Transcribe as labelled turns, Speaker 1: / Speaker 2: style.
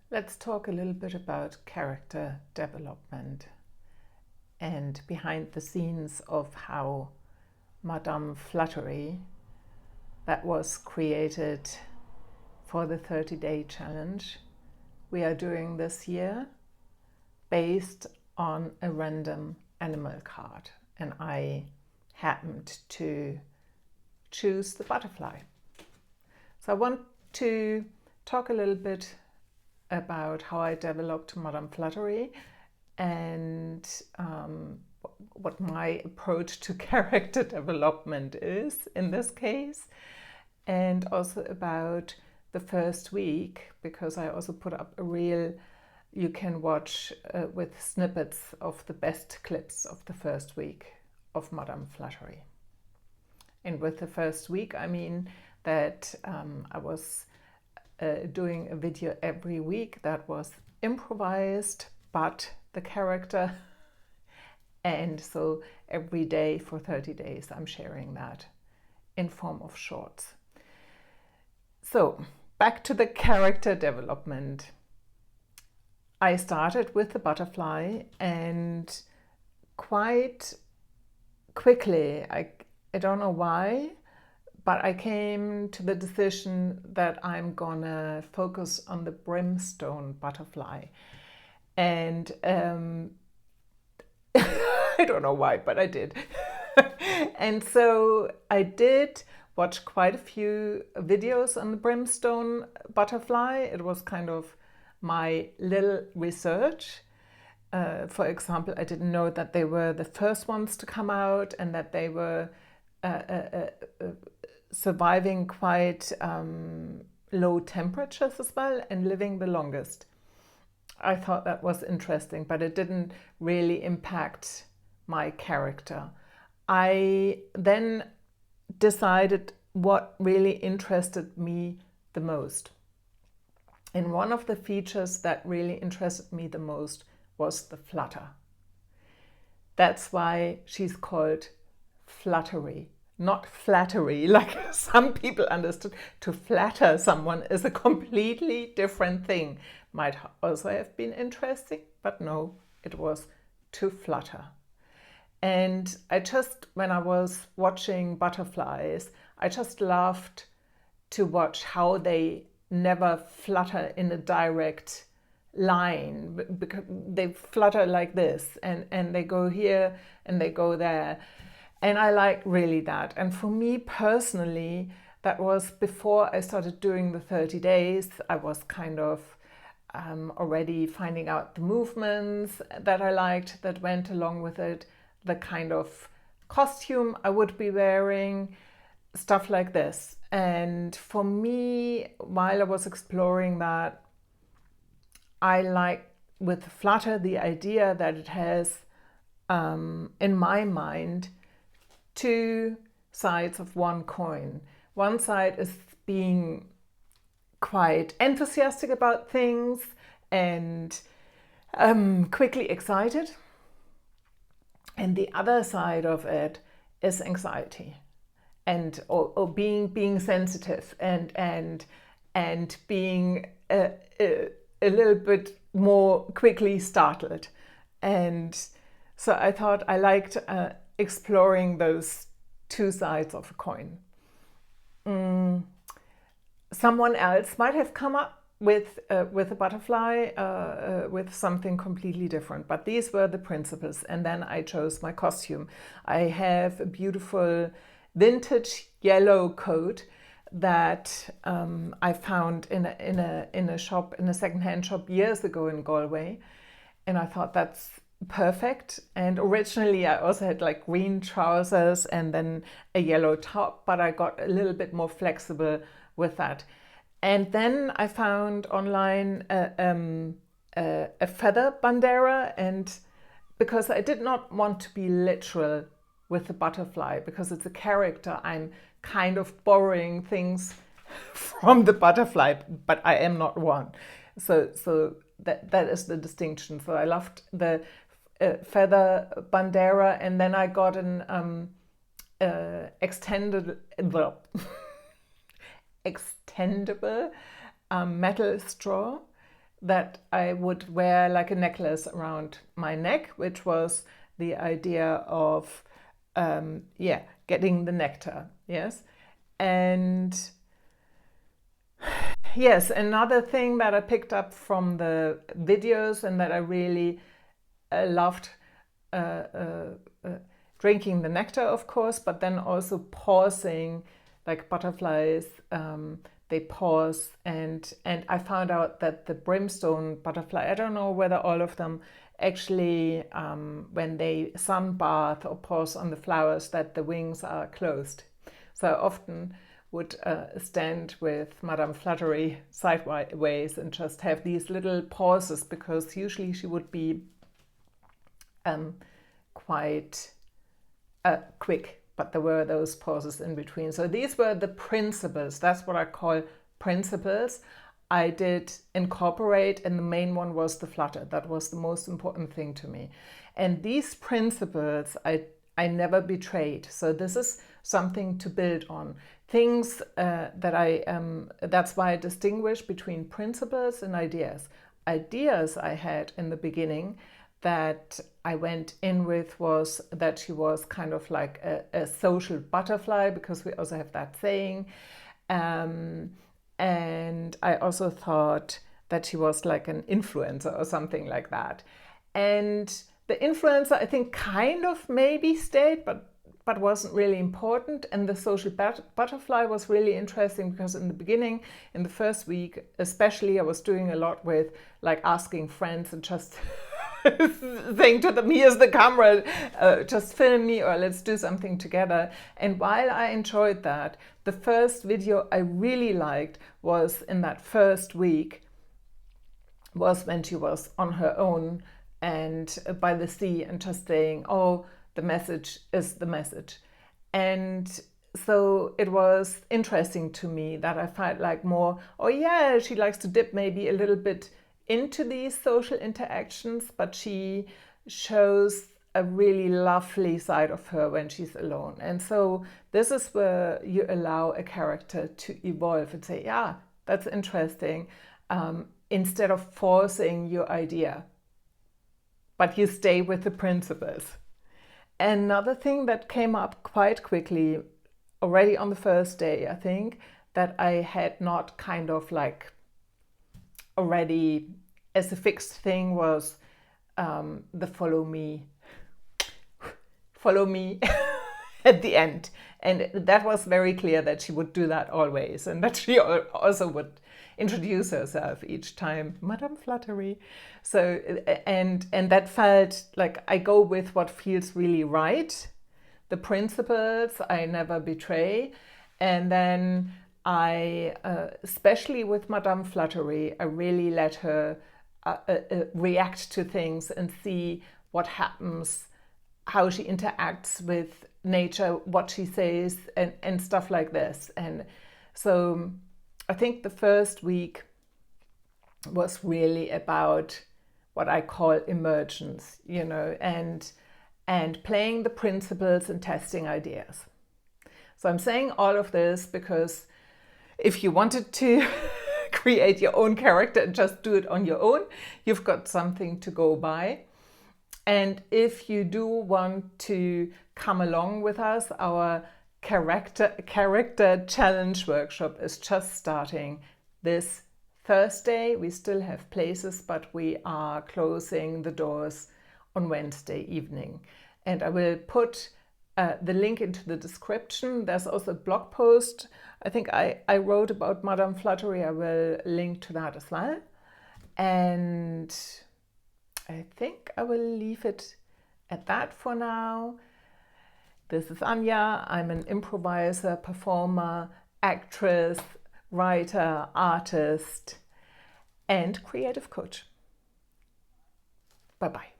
Speaker 1: Let's talk a little bit about character development and behind the scenes of how Madame Fluttery, that was created for the 30-day challenge we are doing this year, based on a random animal card. And I happened to choose the butterfly. So I want to talk a little bit about how I developed Madame Fluttery and what my approach to character development is in this case, and also about the first week, because I also put up a reel you can watch with snippets of the best clips of the first week of Madame Fluttery. And with the first week, I mean that I was doing a video every week that was improvised, but the character. And so every day for 30 days, I'm sharing that in form of shorts. So back to the character development. I started with the butterfly, and quite quickly, I don't know why, but I came to the decision that I'm gonna focus on the brimstone butterfly. And I don't know why, but I did. And so I did watch quite a few videos on the brimstone butterfly. It was kind of my little research. For example, I didn't know that they were the first ones to come out and that they were surviving quite low temperatures as well and living the longest. I thought that was interesting, but it didn't really impact my character. I then decided what really interested me the most. And one of the features that really interested me the most was the flutter. That's why she's called Fluttery, not flattery, like some people understood. To flatter someone is a completely different thing. Might also have been interesting, but no, it was to flutter. And when I was watching butterflies, I just loved to watch how they never flutter in a direct line, because they flutter like this and they go here and they go there. And I like really that. And for me personally, that was before I started doing the 30 days. I was kind of already finding out the movements that I liked that went along with it, the kind of costume I would be wearing, stuff like this. And for me, while I was exploring that, I like with Flutter the idea that it has, in my mind, two sides of one coin. One side is being quite enthusiastic about things and quickly excited. And the other side of it is anxiety and or being sensitive and being a little bit more quickly startled. And so I thought I liked exploring those two sides of a coin. Someone else might have come up with a butterfly with something completely different, but these were the principles. And then I chose my costume. I have a beautiful vintage yellow coat that I found in a shop, in a secondhand shop years ago in Galway, and I thought that's perfect. And originally I also had like green trousers and then a yellow top, but I got a little bit more flexible with that. And then I found online a feather bandera, and because I did not want to be literal with the butterfly, because it's a character, I'm kind of borrowing things from the butterfly, but I am not one. So that is the distinction. So I loved the feather bandera, and then I got an extendable metal straw that I would wear like a necklace around my neck, which was the idea of, getting the nectar, yes. And yes, another thing that I picked up from the videos and that I really loved, drinking the nectar, of course, but then also pausing, like butterflies, they pause, and I found out that the brimstone butterfly, I don't know whether all of them actually, when they sunbath or pause on the flowers, that the wings are closed. So I often would stand with Madame Fluttery sideways and just have these little pauses, because usually she would be quite quick, but there were those pauses in between. So these were the principles. That's what I call principles. I did incorporate, and the main one was the flutter. That was the most important thing to me. And these principles I never betrayed. So this is something to build on. Things that's why I distinguish between principles and ideas. Ideas I had in the beginning that I went in with was that she was kind of like a social butterfly, because we also have that saying. And I also thought that she was like an influencer or something like that. And the influencer, I think, kind of maybe stayed, but wasn't really important. And the social butterfly was really interesting, because in the beginning, in the first week especially, I was doing a lot with like asking friends and just saying to them, here's the camera, just film me, or let's do something together. And while I enjoyed that, the first video I really liked was in that first week, was when she was on her own and by the sea and just saying, oh, the message is the message. And so it was interesting to me that I felt like more, oh yeah, she likes to dip maybe a little bit into these social interactions, but she shows a really lovely side of her when she's alone. And so this is where you allow a character to evolve and say, yeah, that's interesting, instead of forcing your idea, but you stay with the principles. Another thing that came up quite quickly, already on the first day, I think, that I had not kind of like already as a fixed thing, was the follow me at the end. And that was very clear that she would do that always, and that she also would introduce herself each time, Madame Fluttery. So, and that felt like I go with what feels really right. The principles I never betray. And then I, especially with Madame Fluttery, I really let her react to things and see what happens, how she interacts with nature, what she says, and stuff like this. And so I think the first week was really about what I call emergence, and playing the principles and testing ideas. So I'm saying all of this because if you wanted to create your own character and just do it on your own, you've got something to go by. And if you do want to come along with us, our character challenge workshop is just starting this Thursday. We still have places, but we are closing the doors on Wednesday evening. And I will put the link into the description. There's also a blog post I think I wrote about Madame Fluttery. I will link to that as well. And I think I will leave it at that for now. This is Anja. I'm an improviser, performer, actress, writer, artist, and creative coach. Bye-bye.